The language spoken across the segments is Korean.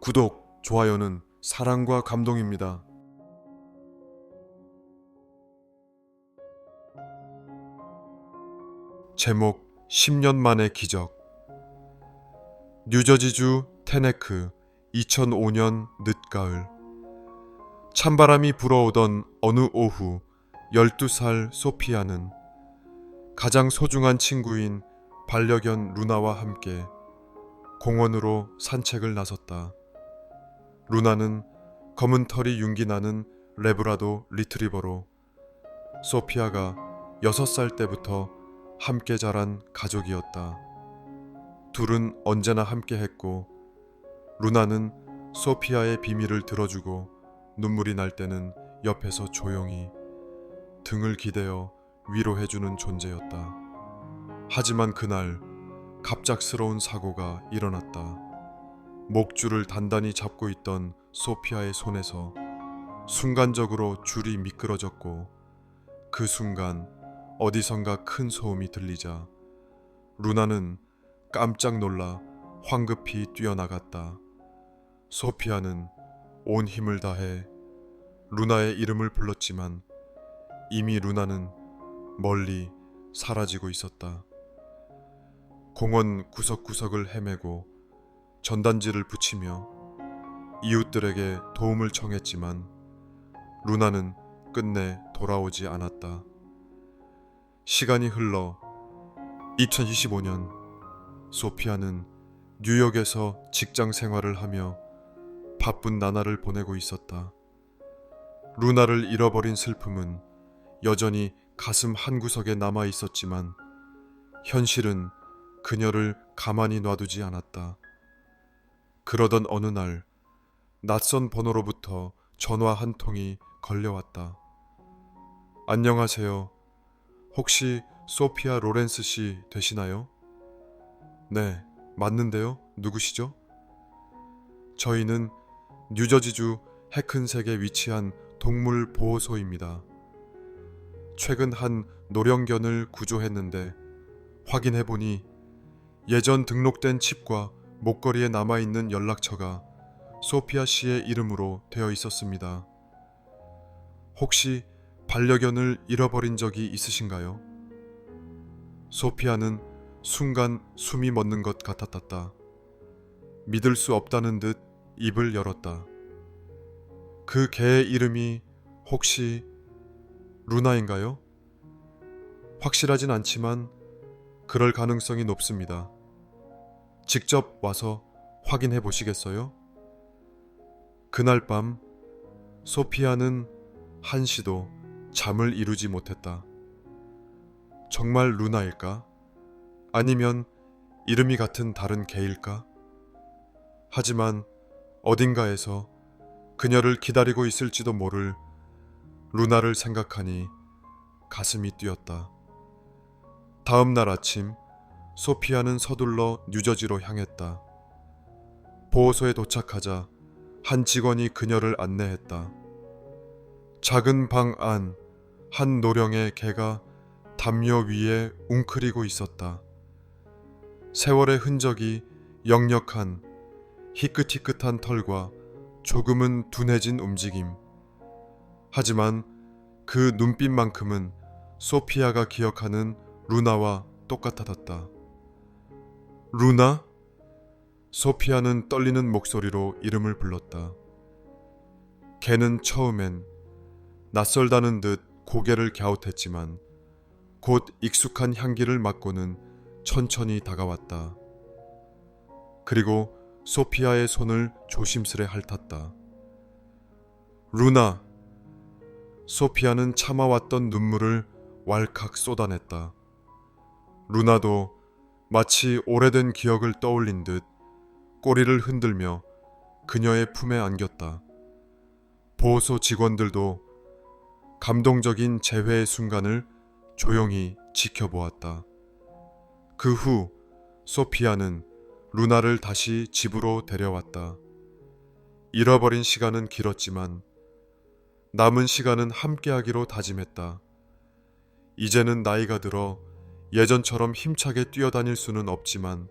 구독, 좋아요는 사랑과 감동입니다. 제목 10년 만의 기적. 뉴저지주 테네크 2005년 늦가을. 찬바람이 불어오던 어느 오후 12살 소피아는 가장 소중한 친구인 반려견 루나와 함께 공원으로 산책을 나섰다. 루나는 검은 털이 윤기나는 레브라도 리트리버로 소피아가 6살 때부터 함께 자란 가족이었다. 둘은 언제나 함께 했고 루나는 소피아의 비밀을 들어주고 눈물이 날 때는 옆에서 조용히 등을 기대어 위로해주는 존재였다. 하지만 그날 갑작스러운 사고가 일어났다. 목줄을 단단히 잡고 있던 소피아의 손에서 순간적으로 줄이 미끄러졌고 그 순간 어디선가 큰 소음이 들리자 루나는 깜짝 놀라 황급히 뛰어나갔다. 소피아는 온 힘을 다해 루나의 이름을 불렀지만 이미 루나는 멀리 사라지고 있었다. 공원 구석구석을 헤매고 전단지를 붙이며 이웃들에게 도움을 청했지만 루나는 끝내 돌아오지 않았다. 시간이 흘러 2025년 소피아는 뉴욕에서 직장 생활을 하며 바쁜 나날을 보내고 있었다. 루나를 잃어버린 슬픔은 여전히 가슴 한구석에 남아 있었지만 현실은 그녀를 가만히 놔두지 않았다. 그러던 어느 날 낯선 번호로부터 전화 한 통이 걸려왔다. 안녕하세요. 혹시 소피아 로렌스 씨 되시나요? 네, 맞는데요. 누구시죠? 저희는 뉴저지주 해큰색에 위치한 동물 보호소입니다. 최근 한 노령견을 구조했는데 확인해보니 예전 등록된 칩과 목걸이에 남아있는 연락처가 소피아 씨의 이름으로 되어 있었습니다. 혹시 반려견을 잃어버린 적이 있으신가요? 소피아는 순간 숨이 멎는 것 같았다. 믿을 수 없다는 듯 입을 열었다. 그 개의 이름이 혹시 루나인가요? 확실하진 않지만 그럴 가능성이 높습니다. 직접 와서 확인해 보시겠어요? 그날 밤 소피아는 한시도 잠을 이루지 못했다. 정말 루나일까? 아니면 이름이 같은 다른 개일까? 하지만 어딘가에서 그녀를 기다리고 있을지도 모를 루나를 생각하니 가슴이 뛰었다. 다음 날 아침 소피아는 서둘러 뉴저지로 향했다. 보호소에 도착하자 한 직원이 그녀를 안내했다. 작은 방 안 한 노령의 개가 담요 위에 웅크리고 있었다. 세월의 흔적이 역력한 희끗희끗한 털과 조금은 둔해진 움직임. 하지만 그 눈빛만큼은 소피아가 기억하는 루나와 똑같았다. 루나? 소피아는 떨리는 목소리로 이름을 불렀다. 개는 처음엔 낯설다는 듯 고개를 갸웃했지만 곧 익숙한 향기를 맡고는 천천히 다가왔다. 그리고 소피아의 손을 조심스레 핥았다. 루나! 소피아는 참아왔던 눈물을 왈칵 쏟아냈다. 루나도 마치 오래된 기억을 떠올린 듯 꼬리를 흔들며 그녀의 품에 안겼다. 보호소 직원들도 감동적인 재회의 순간을 조용히 지켜보았다. 그 후 소피아는 루나를 다시 집으로 데려왔다. 잃어버린 시간은 길었지만 남은 시간은 함께하기로 다짐했다. 이제는 나이가 들어 예전처럼 힘차게 뛰어다닐 수는 없지만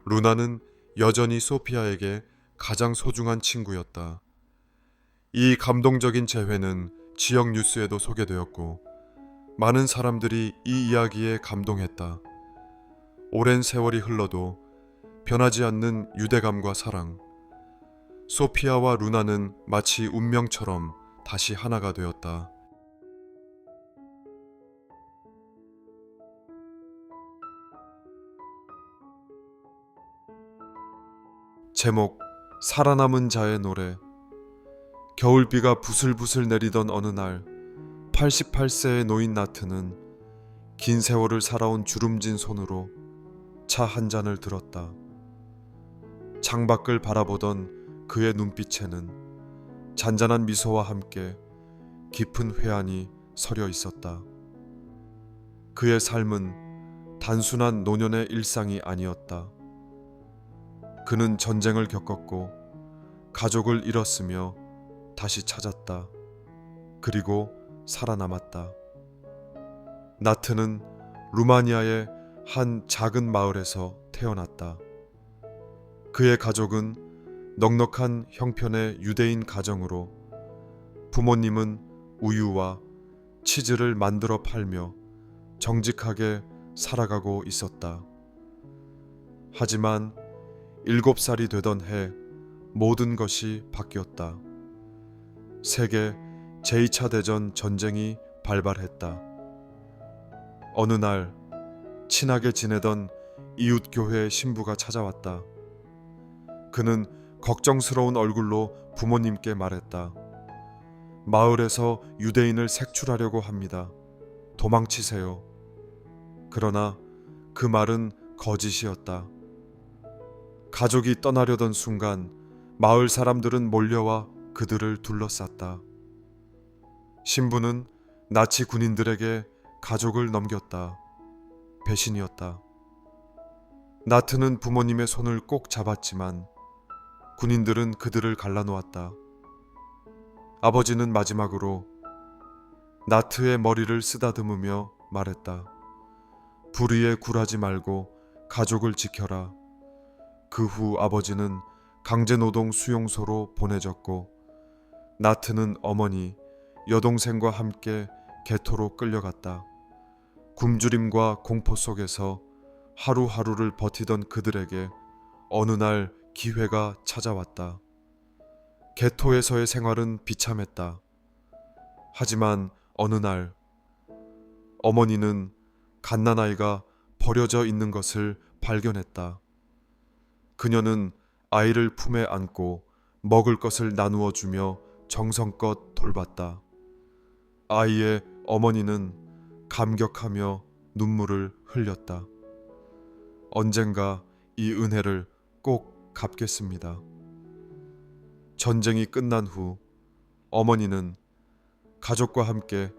루나는 여전히 소피아에게 가장 소중한 친구였다. 이 감동적인 재회는 지역 뉴스에도 소개되었고 많은 사람들이 이 이야기에 감동했다. 오랜 세월이 흘러도 변하지 않는 유대감과 사랑. 소피아와 루나는 마치 운명처럼 다시 하나가 되었다. 제목 살아남은 자의 노래. 겨울비가 부슬부슬 내리던 어느 날 88세의 노인 나트는 긴 세월을 살아온 주름진 손으로 차 한 잔을 들었다. 창밖을 바라보던 그의 눈빛에는 잔잔한 미소와 함께 깊은 회한이 서려 있었다. 그의 삶은 단순한 노년의 일상이 아니었다. 그는 전쟁을 겪었고 가족을 잃었으며 다시 찾았다. 그리고 살아남았다. 나트는 루마니아의 한 작은 마을에서 태어났다. 그의 가족은 넉넉한 형편의 유대인 가정으로 부모님은 우유와 치즈를 만들어 팔며 정직하게 살아가고 있었다. 하지만 7살이 되던 해 모든 것이 바뀌었다. 세계 제2차 대전 전쟁이 발발했다. 어느 날 친하게 지내던 이웃교회 신부가 찾아왔다. 그는 걱정스러운 얼굴로 부모님께 말했다. 마을에서 유대인을 색출하려고 합니다. 도망치세요. 그러나 그 말은 거짓이었다. 가족이 떠나려던 순간 마을 사람들은 몰려와 그들을 둘러쌌다. 신부는 나치 군인들에게 가족을 넘겼다. 배신이었다. 나트는 부모님의 손을 꼭 잡았지만 군인들은 그들을 갈라놓았다. 아버지는 마지막으로 나트의 머리를 쓰다듬으며 말했다. 불의에 굴하지 말고 가족을 지켜라. 그 후 아버지는 강제노동 수용소로 보내졌고 나트는 어머니, 여동생과 함께 개토로 끌려갔다. 굶주림과 공포 속에서 하루하루를 버티던 그들에게 어느 날 기회가 찾아왔다. 개토에서의 생활은 비참했다. 하지만 어느 날 어머니는 갓난아이가 버려져 있는 것을 발견했다. 그녀는 아이를 품에 안고 먹을 것을 나누어 주며 정성껏 돌봤다. 아이의 어머니는 감격하며 눈물을 흘렸다. 언젠가 이 은혜를 꼭 갚겠습니다. 전쟁이 끝난 후 어머니는 가족과 함께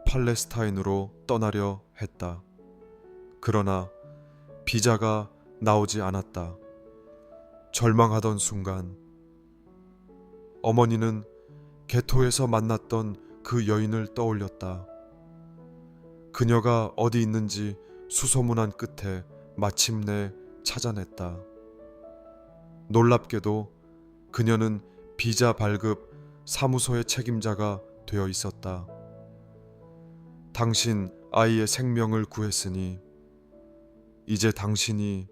팔레스타인으로 떠나려 했다. 그러나 비자가 나오지 않았다. 절망하던 순간 어머니는 개토에서 만났던 그 여인을 떠올렸다. 그녀가 어디 있는지 수소문한 끝에 마침내 찾아냈다. 놀랍게도 그녀는 비자 발급 사무소의 책임자가 되어 있었다. 당신 아이의 생명을 구했으니 이제 당신이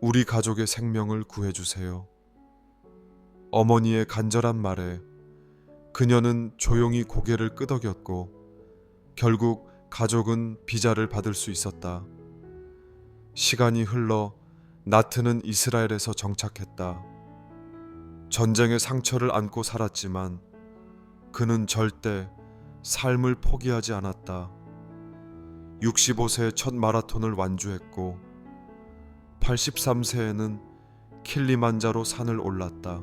우리 가족의 생명을 구해주세요. 어머니의 간절한 말에 그녀는 조용히 고개를 끄덕였고 결국 가족은 비자를 받을 수 있었다. 시간이 흘러 나트는 이스라엘에서 정착했다. 전쟁의 상처를 안고 살았지만 그는 절대 삶을 포기하지 않았다. 65세 첫 마라톤을 완주했고 83세에는 킬리만자로 산을 올랐다.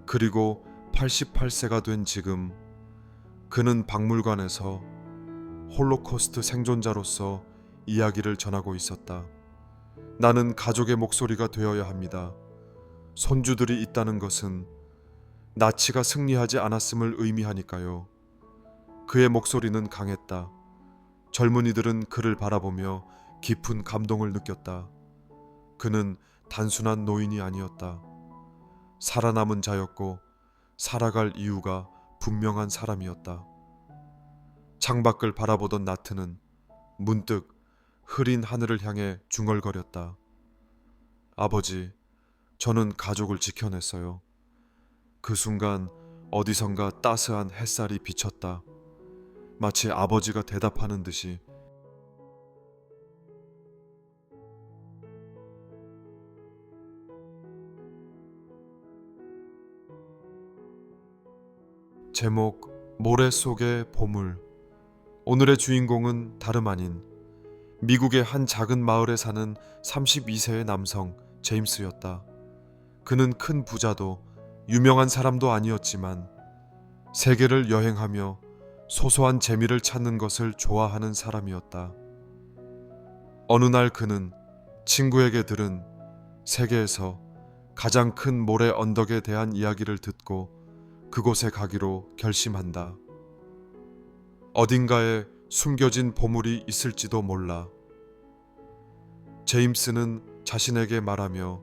그리고 88세가 된 지금 그는 박물관에서 홀로코스트 생존자로서 이야기를 전하고 있었다. 나는 가족의 목소리가 되어야 합니다. 손주들이 있다는 것은 나치가 승리하지 않았음을 의미하니까요. 그의 목소리는 강했다. 젊은이들은 그를 바라보며 깊은 감동을 느꼈다. 그는 단순한 노인이 아니었다. 살아남은 자였고 살아갈 이유가 분명한 사람이었다. 창밖을 바라보던 나트는 문득 흐린 하늘을 향해 중얼거렸다. 아버지, 저는 가족을 지켜냈어요. 그 순간 어디선가 따스한 햇살이 비쳤다. 마치 아버지가 대답하는 듯이. 제목 모래 속의 보물. 오늘의 주인공은 다름 아닌 미국의 한 작은 마을에 사는 32세의 남성 제임스였다. 그는 큰 부자도 유명한 사람도 아니었지만 세계를 여행하며 소소한 재미를 찾는 것을 좋아하는 사람이었다. 어느 날 그는 친구에게 들은 세계에서 가장 큰 모래 언덕에 대한 이야기를 듣고 그곳에 가기로 결심한다. 어딘가에 숨겨진 보물이 있을지도 몰라. 제임스는 자신에게 말하며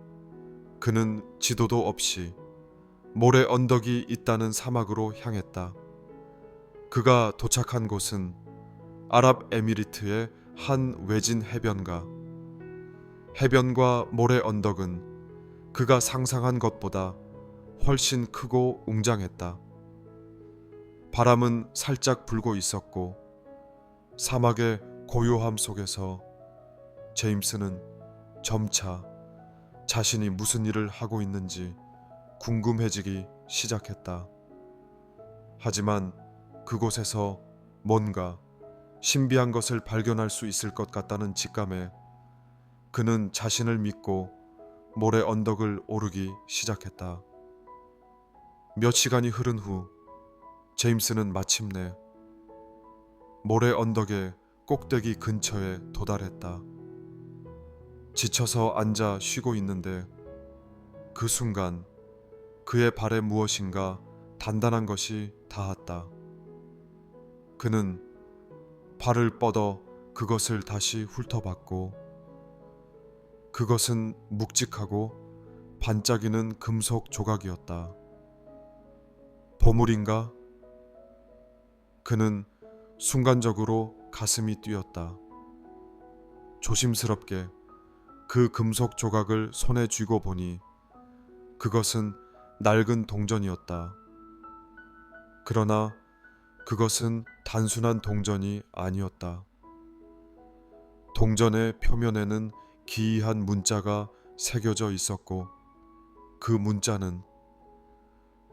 그는 지도도 없이 모래 언덕이 있다는 사막으로 향했다. 그가 도착한 곳은 아랍에미리트의 한 외진 해변가. 해변과 모래 언덕은 그가 상상한 것보다 훨씬 크고 웅장했다. 바람은 살짝 불고 있었고 사막의 고요함 속에서 제임스는 점차 자신이 무슨 일을 하고 있는지 궁금해지기 시작했다. 하지만 그곳에서 뭔가 신비한 것을 발견할 수 있을 것 같다는 직감에 그는 자신을 믿고 모래 언덕을 오르기 시작했다. 몇 시간이 흐른 후 제임스는 마침내 모래 언덕의 꼭대기 근처에 도달했다. 지쳐서 앉아 쉬고 있는데 그 순간 그의 발에 무엇인가 단단한 것이 닿았다. 그는 발을 뻗어 그것을 다시 훑어봤고 그것은 묵직하고 반짝이는 금속 조각이었다. 보물인가? 그는 순간적으로 가슴이 뛰었다. 조심스럽게 그 금속 조각을 손에 쥐고 보니 그것은 낡은 동전이었다. 그러나 그것은 단순한 동전이 아니었다. 동전의 표면에는 기이한 문자가 새겨져 있었고 그 문자는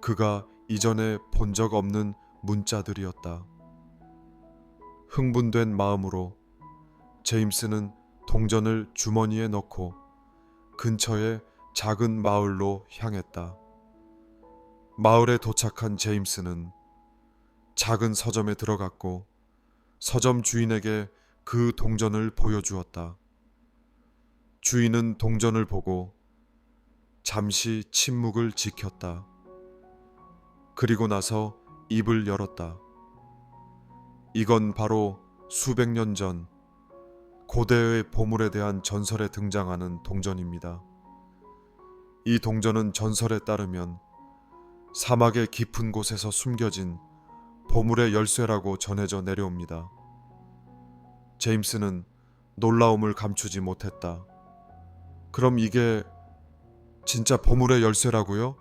그가 이전에 본 적 없는 문자들이었다. 흥분된 마음으로 제임스는 동전을 주머니에 넣고 근처의 작은 마을로 향했다. 마을에 도착한 제임스는 작은 서점에 들어갔고 서점 주인에게 그 동전을 보여주었다. 주인은 동전을 보고 잠시 침묵을 지켰다. 그리고 나서 입을 열었다. 이건 바로 수백 년 전 고대의 보물에 대한 전설에 등장하는 동전입니다. 이 동전은 전설에 따르면 사막의 깊은 곳에서 숨겨진 보물의 열쇠라고 전해져 내려옵니다. 제임스는 놀라움을 감추지 못했다. 그럼 이게 진짜 보물의 열쇠라고요?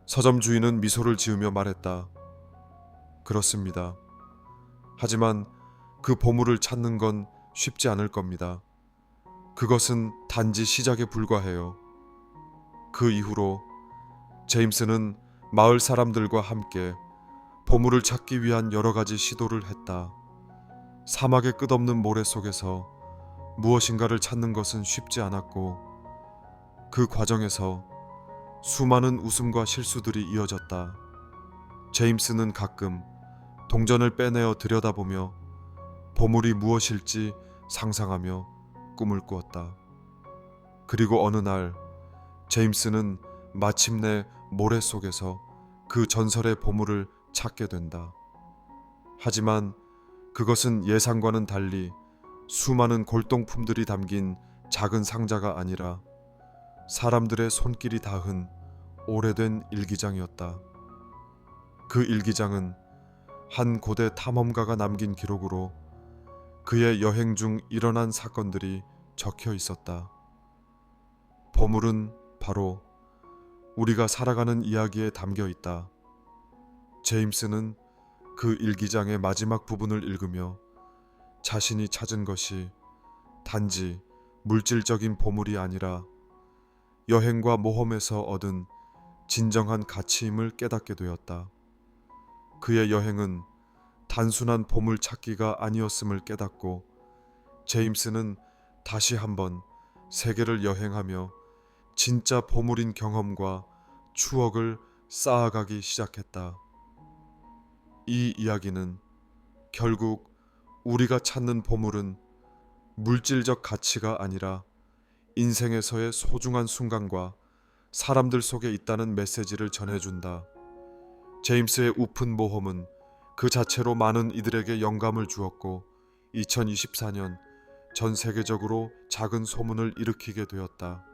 서점 주인은 미소를 지으며 말했다. 그렇습니다. 하지만 그 보물을 찾는 건 쉽지 않을 겁니다. 그것은 단지 시작에 불과해요. 그 이후로 제임스는 마을 사람들과 함께 보물을 찾기 위한 여러 가지 시도를 했다. 사막의 끝없는 모래 속에서 무엇인가를 찾는 것은 쉽지 않았고 그 과정에서 수많은 웃음과 실수들이 이어졌다. 제임스는 가끔 동전을 빼내어 들여다보며 보물이 무엇일지 상상하며 꿈을 꾸었다. 그리고 어느 날 제임스는 마침내 모래 속에서 그 전설의 보물을 찾게 된다. 하지만 그것은 예상과는 달리 수많은 골동품들이 담긴 작은 상자가 아니라 사람들의 손길이 닿은 오래된 일기장이었다. 그 일기장은 한 고대 탐험가가 남긴 기록으로 그의 여행 중 일어난 사건들이 적혀 있었다. 보물은 바로 우리가 살아가는 이야기에 담겨 있다. 제임스는 그 일기장의 마지막 부분을 읽으며 자신이 찾은 것이 단지 물질적인 보물이 아니라 여행과 모험에서 얻은 진정한 가치임을 깨닫게 되었다. 그의 여행은 단순한 보물 찾기가 아니었음을 깨닫고 제임스는 다시 한번 세계를 여행하며 진짜 보물인 경험과 추억을 쌓아가기 시작했다. 이 이야기는 결국 우리가 찾는 보물은 물질적 가치가 아니라 인생에서의 소중한 순간과 사람들 속에 있다는 메시지를 전해준다. 제임스의 우픈 모험은 그 자체로 많은 이들에게 영감을 주었고 2024년 전 세계적으로 작은 소문을 일으키게 되었다.